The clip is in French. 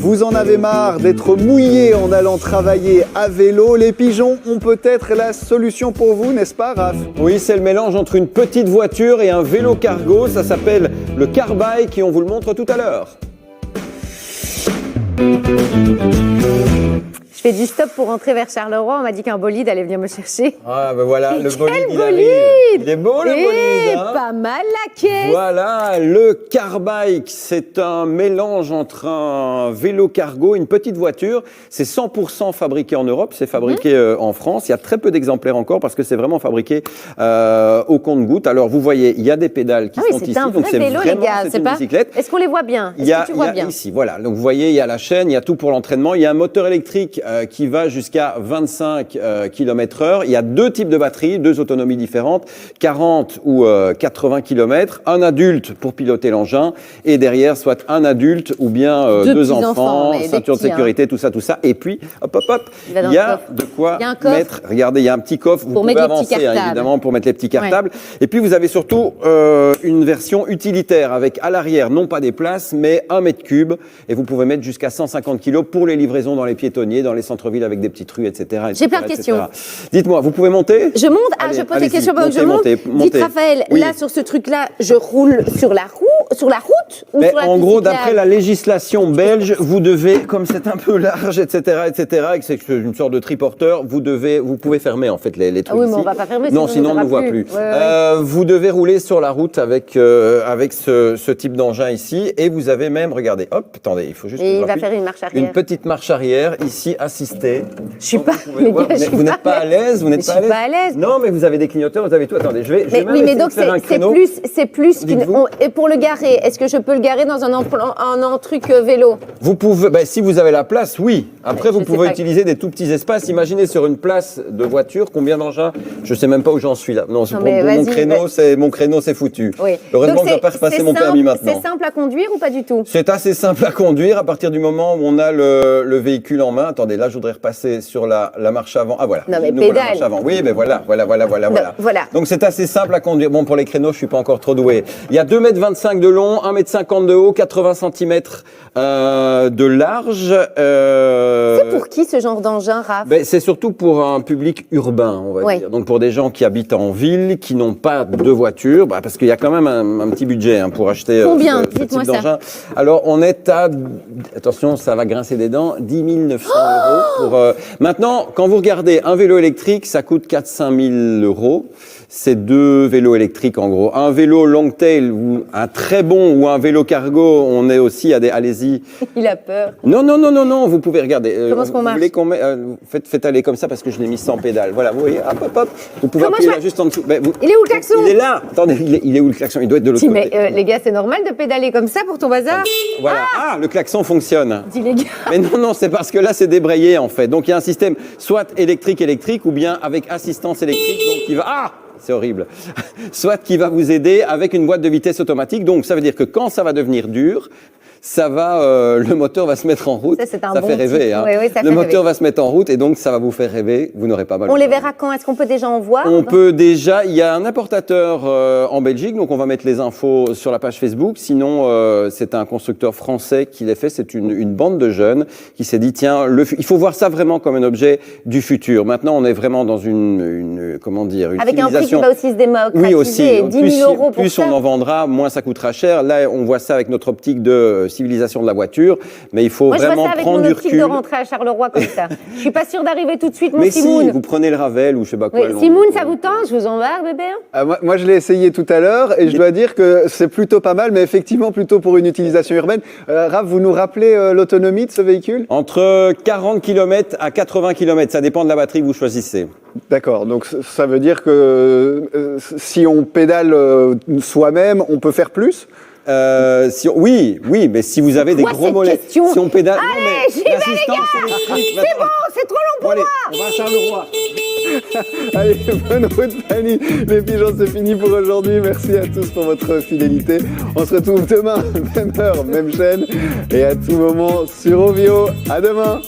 Vous en avez marre d'être mouillé en allant travailler à vélo. Les pigeons ont peut-être la solution pour vous, n'est-ce pas, Raph? Oui, c'est le mélange entre une petite voiture et un vélo cargo. Ça s'appelle le Carbike et on vous le montre tout à l'heure. Je fais du stop pour rentrer vers Charleroi. On m'a dit qu'un bolide allait venir me chercher. Ah ben voilà, le bolide, il bolide! arrive. Il est beau le bolide, hein? Pas mal la caisse. Voilà, le Carbike, c'est un mélange entre un vélo cargo et une petite voiture. C'est 100% fabriqué en Europe, c'est fabriqué en France. Il y a très peu d'exemplaires encore parce que c'est vraiment fabriqué au compte-gouttes. Alors vous voyez, il y a des pédales qui sont ici, donc c'est vélo, vraiment les gars, c'est une bicyclette. Est-ce qu'on les voit bien? Il y a ici, voilà. Donc vous voyez, il y a la chaîne, il y a tout pour l'entraînement. Il y a un moteur électrique qui va jusqu'à 25 km/h. Il y a deux types de batteries, deux autonomies différentes, 40 ou 80 km. Un adulte pour piloter l'engin et derrière, soit un adulte ou bien deux enfants, ceinture de sécurité, tout ça. Et puis, hop, il y a de quoi mettre. Regardez, il y a un petit coffre. Vous pouvez avancer, évidemment, pour mettre les petits cartables. Ouais. Et puis, vous avez surtout une version utilitaire avec à l'arrière, non pas des places, mais 1 mètre cube. Et vous pouvez mettre jusqu'à 150 kg pour les livraisons dans les piétonniers, dans les centres-villes avec des petites rues, etc. J'ai plein de questions. Dites-moi, vous pouvez monter? Je monte. Je pose des questions pendant que je monte. Dites, Raphaël, là, sur ce truc-là, je roule sur la route ou sur la en gros, d'après la législation belge, vous devez, comme c'est un peu large, etc., et que c'est une sorte de triporteur, vous pouvez fermer, en fait, les trucs. Ah oui, mais on va pas fermer, sinon on ne voit plus. Ouais. Vous devez rouler sur la route avec ce type d'engin ici, et vous avez même, regardez, hop, attendez, il faut juste... Et il va faire une marche arrière. Une petite marche arrière, ici, assistée. Je suis pas... Vous n'êtes pas à l'aise? Vous n'êtes pas à l'aise? Non, mais vous avez des clignoteurs, vous avez tout. Attendez, je vais même essayer de faire un créneau. C'est plus et pour le garer, est-ce que je peux le garer dans un truc vélo? Vous pouvez, si vous avez la place, oui. Après, vous pouvez utiliser des tout petits espaces. Imaginez sur une place de voiture, combien d'engins? Je sais même pas où j'en suis là. Non, mon créneau, c'est foutu. Oui. Heureusement que je dois pas repasser mon permis maintenant. C'est simple à conduire ou pas du tout? C'est assez simple à conduire à partir du moment où on a le véhicule en main. Attendez, là, je voudrais repasser sur la marche avant. Ah voilà. Non mais pédale. Marche avant. Oui, mais voilà. Donc c'est assez simple à conduire. Bon, pour les créneaux, je suis pas encore trop doué. Il y a 2,25 m de long, 1,50 m de haut, 80 cm de large. C'est pour qui ce genre d'engin, Raph? C'est surtout pour un public urbain, on va dire. Donc pour des gens qui habitent en ville, qui n'ont pas de voiture, parce qu'il y a quand même un petit budget pour acheter Combien? ce type d'engin. Alors on est à, attention, ça va grincer des dents, 10 900 € pour... Maintenant, quand vous regardez un vélo électrique, ça coûte 4-5 000 €. C'est deux vélos électriques en gros. Un vélo long tail ou un très bon ou un vélo cargo, on est aussi à des... Allez-y. Il a peur. Non, vous pouvez regarder. Comment est-ce qu'on marche? Vous voulez faites aller comme ça parce que je l'ai mis sans pédale. Voilà, vous voyez, hop. Vous pouvez appuyer là juste en dessous. Il est où le klaxon? Il est là. Attendez, il est où le klaxon? Il doit être de l'autre côté. Mais les gars, c'est normal de pédaler comme ça pour ton bazar? Voilà. Le klaxon fonctionne. Dis les gars. Mais non, c'est parce que là, c'est débrayé en fait. Donc il y a un système soit électrique ou bien avec assistance électrique. Donc il va... c'est horrible. Soit qui va vous aider avec une boîte de vitesse automatique. Donc, ça veut dire que quand ça va devenir dur, ça va, le moteur va se mettre en route. Ça fait rêver. Hein. Oui, le moteur va se mettre en route et donc ça va vous faire rêver. Vous n'aurez pas mal. On les verra quand? Est-ce qu'on peut déjà en voir? On peut déjà. Il y a un importateur en Belgique, donc on va mettre les infos sur la page Facebook. Sinon, c'est un constructeur français qui l'a fait. C'est une bande de jeunes qui s'est dit tiens, il faut voir ça vraiment comme un objet du futur. Maintenant, on est vraiment dans une comment dire, une avec civilisation. Un prix qui va aussi se démocratiser. Oui, aussi. 10 000 € pour plus ça. on en vendra, moins ça coûtera cher. Là, on voit ça avec notre optique de civilisation de la voiture, mais il faut vraiment prendre du recul. Moi, je vois ça avec mon optique de rentrer à Charleroi comme ça. Je suis pas sûre d'arriver tout de suite, mon mais Simoun. Mais si, vous prenez le Ravel ou je sais pas quoi. Simoun, ça vous tente? Je vous embarque, bébé? Moi, je l'ai essayé tout à l'heure et je dois dire que c'est plutôt pas mal, mais effectivement plutôt pour une utilisation urbaine. Raph, vous nous rappelez l'autonomie de ce véhicule? Entre 40 km à 80 km, ça dépend de la batterie que vous choisissez. D'accord, donc ça veut dire que si on pédale soi-même, on peut faire plus? Oui, mais si vous avez des gros mollets, si on pédale... Allez, j'y vais les gars. C'est bon, c'est trop long pour moi. On va à Charleroi. Allez, bonne route Fanny. Les pigeons, c'est fini pour aujourd'hui. Merci à tous pour votre fidélité. On se retrouve demain, même heure, même chaîne, et à tout moment sur Ovio. À demain.